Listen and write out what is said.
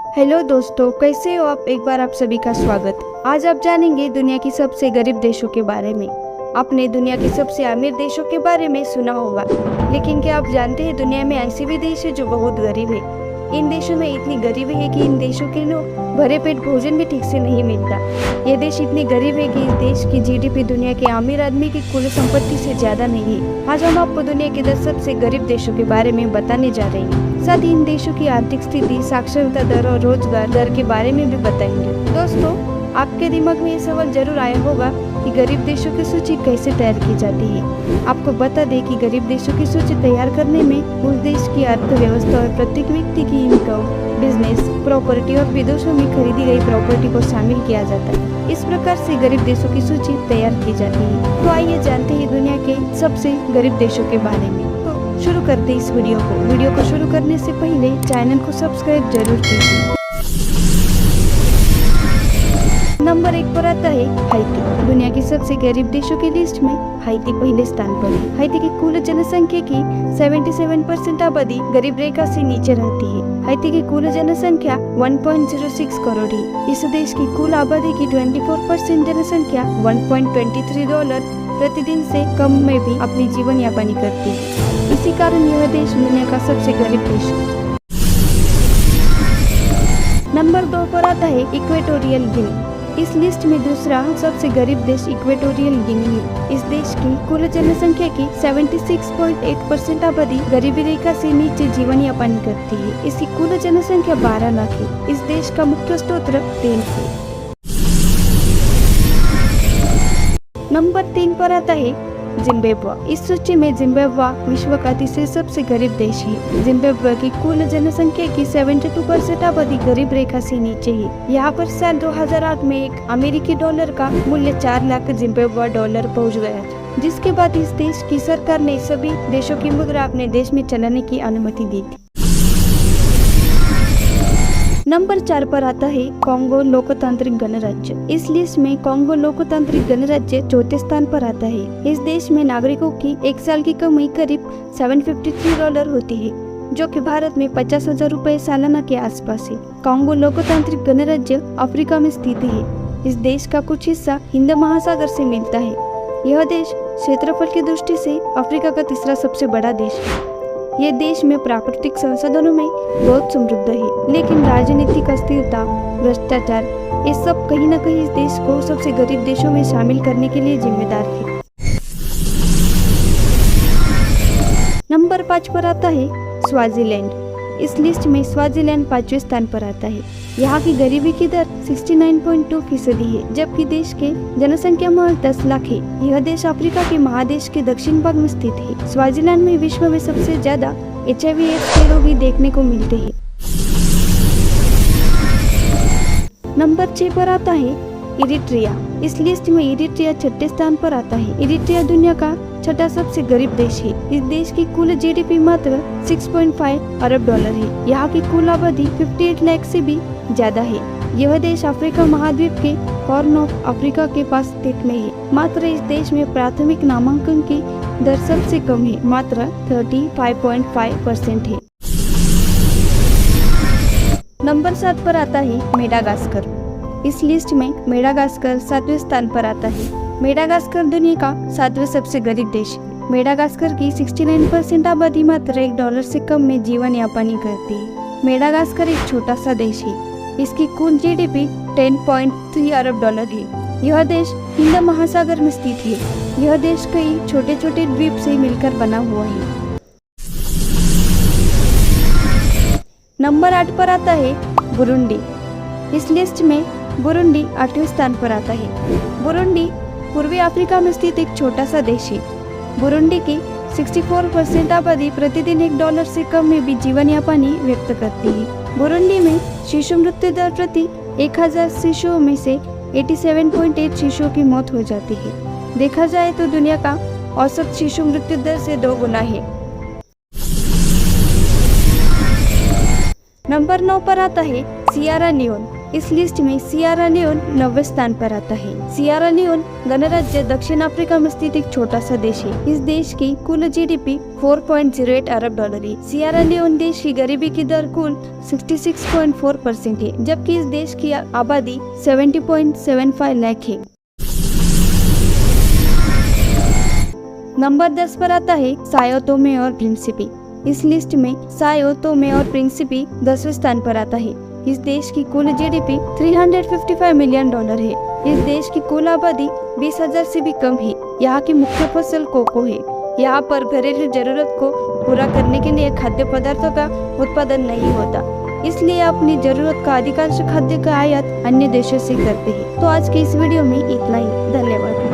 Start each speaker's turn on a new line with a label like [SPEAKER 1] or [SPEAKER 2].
[SPEAKER 1] Hello दोस्तों, कैसे हो आप। एक बार आप सभी का स्वागत। आज आप जानेंगे दुनिया की सबसे गरीब देशों के बारे में। आपने दुनिया के सबसे अमीर देशों के बारे में सुना होगा, लेकिन क्या आप जानते हैं दुनिया में ऐसे भी देश है जो बहुत गरीब है। इन देशों में इतनी गरीबी है कि इन देशों के लोग भरे पेट भोजन भी ठीक से नहीं मिलता। ये देश इतनी गरीब है कि इस देश की जीडीपी दुनिया के अमीर आदमी की कुल संपत्ति से ज्यादा नहीं है। आज हम आपको दुनिया के 10 सबसे गरीब देशों के बारे में बताने जा रहे हैं। साथ ही इन देशों की आर्थिक स्थिति, साक्षरता दर और रोजगार दर के बारे में भी बताएंगे। दोस्तों, आपके दिमाग में ये सवाल जरूर आया होगा कि गरीब देशों की सूची कैसे तैयार की जाती है। आपको बता दें कि गरीब देशों की सूची तैयार करने में उस देश की अर्थव्यवस्था और प्रत्येक व्यक्ति की इनकम, बिजनेस, प्रॉपर्टी और विदेशों में खरीदी गई प्रॉपर्टी को शामिल किया जाता है। इस प्रकार से गरीब देशों की सूची तैयार की जाती है। तो आइए जानते हैं दुनिया के सबसे गरीब देशों के बारे में। तो शुरू करते इस वीडियो को शुरू करने से पहले चैनल को सब्सक्राइब जरूर कीजिए। नंबर 1 पर आता है हाइती। दुनिया की सबसे गरीब देशों की लिस्ट में हाइती पहले स्थान पर है। हाइती की कुल जनसंख्या की 77% आबादी गरीब रेखा से नीचे रहती है। हाइती की कुल जनसंख्या 1.06 करोड़ है। इस देश की कुल आबादी की 24% जनसंख्या $1.23 प्रतिदिन से कम में भी अपनी जीवन यापन करती है। इसी कारण यह देश दुनिया का सबसे गरीब देश है। नंबर 2 पर आता है इक्वेटोरियल गिनी। इस लिस्ट में दूसरा सबसे गरीब देश इक्वेटोरियल गिनी है। इस देश की कुल जनसंख्या की 76.8% आबादी गरीबी रेखा से नीचे जीवन यापन करती है। इसकी कुल जनसंख्या 12 लाख है। इस देश का मुख्य स्रोत तेल है। नंबर 3 पर आता है जिम्बाब्वे। इस सूची में जिम्बाब्वे विश्व का तीसरे सबसे गरीब देश है। जिम्बाब्वे की कुल जनसंख्या की 72% आबादी गरीब रेखा से नीचे है। यहाँ पर साल 2008 में एक अमेरिकी डॉलर का मूल्य 4 लाख जिम्बाब्वे डॉलर पहुँच गया था, जिसके बाद इस देश की सरकार ने सभी देशों की मुद्रा अपने देश में चलाने की अनुमति दी थी। नंबर 4 पर आता है कांगो लोकतांत्रिक गणराज्य। इस लिस्ट में कांगो लोकतांत्रिक गणराज्य चौथे स्थान पर आता है। इस देश में नागरिकों की एक साल की कमाई करीब $753 होती है, जो कि भारत में 50,000 रुपए सालाना के आसपास है। कांगो लोकतांत्रिक गणराज्य अफ्रीका में स्थित है। इस देश का कुछ हिस्सा हिंद महासागर से मिलता है। यह देश क्षेत्रफल की दृष्टि से अफ्रीका का तीसरा सबसे बड़ा देश है। यह देश में प्राकृतिक संसाधनों में बहुत समृद्ध है, लेकिन राजनीतिक अस्थिरता, भ्रष्टाचार, ये सब कहीं न कहीं इस देश को सबसे गरीब देशों में शामिल करने के लिए जिम्मेदार है। नंबर 5 पर आता है स्वाजीलैंड। इस लिस्ट में स्वाजीलैंड 5वें स्थान पर आता है। यहाँ की गरीबी की दर 69.2% है, जबकि देश के जनसंख्या महज 10 लाख है। यह देश अफ्रीका के महादेश के दक्षिण भाग में स्थित है। स्वाजीलैंड में विश्व में सबसे ज्यादा HIV/AIDS के रोगी देखने को मिलते हैं। नंबर 6 पर आता है इरिट्रिया। इस लिस्ट में इरिट्रिया 6ठे स्थान पर आता है। इरिट्रिया दुनिया का छठा सबसे गरीब देश है। इस देश की कुल जीडीपी मात्र $6.5 अरब है। यहाँ की कुल आबादी 58 लाख से भी ज्यादा है। यह देश अफ्रीका महाद्वीप के हॉर्न ऑफ अफ्रीका के पास स्थित में है। मात्र इस देश में प्राथमिक नामांकन की दर सबसे कम है, मात्र 35.5% है। नंबर 7 पर आता है मेडागास्कर। इस लिस्ट में मेडागास्कर 7वें स्थान पर आता है। मेडागास्कर दुनिया का 7वां सबसे गरीब देश है। मेडागास्कर की 69% आबादी मात्र $1 से कम में जीवन यापन करती है। मेडागास्कर एक छोटा सा देश है। इसकी कुल जीडीपी $10.3 अरब है। यह देश हिंद महासागर में स्थित है। यह देश कई छोटे छोटे द्वीप से मिलकर बना हुआ है। नंबर 8 पर आता है बुरुंडी। इस लिस्ट में बुरुंडी 8वें स्थान पर आता है। बुरुंडी पूर्वी अफ्रीका में स्थित एक छोटा सा देश है। बुरुंडी की 64% आबादी प्रतिदिन $1 से कम में भी जीवन यापन व्यक्त करती है। बुरुंडी में शिशु मृत्यु दर प्रति 1000 शिशुओं में से 87.8 शिशुओं की मौत हो जाती है। देखा जाए तो दुनिया का औसत शिशु मृत्यु दर से 2 गुना है। नंबर 9 पर आता है सियरा लियोन। इस लिस्ट में सिएरा लियोन 90वें स्थान पर आता है। सिएरा लियोन गणराज्य दक्षिण अफ्रीका में स्थित एक छोटा सा देश है। इस देश की कुल जीडीपी 4.08 अरब डॉलर है। सिएरा लियोन देश की गरीबी की दर कुल 66.4% है, जबकि इस देश की आबादी 70.75 लाख है। नंबर 10 पर आता है साओ टोमे और प्रिंसिपी। इस लिस्ट में साओ टोमे और प्रिंसिपी 10वें स्थान पर आता है। इस देश की कुल जीडीपी 355 मिलियन डॉलर है। इस देश की कुल आबादी 20,000 से भी कम है। यहाँ की मुख्य फसल कोको है। यहाँ पर घरेलू जरूरत को पूरा करने के लिए खाद्य पदार्थों का उत्पादन नहीं होता, इसलिए अपनी जरूरत का अधिकांश खाद्य का आयात अन्य देशों से करते हैं। तो आज के इस वीडियो में इतना ही। धन्यवाद।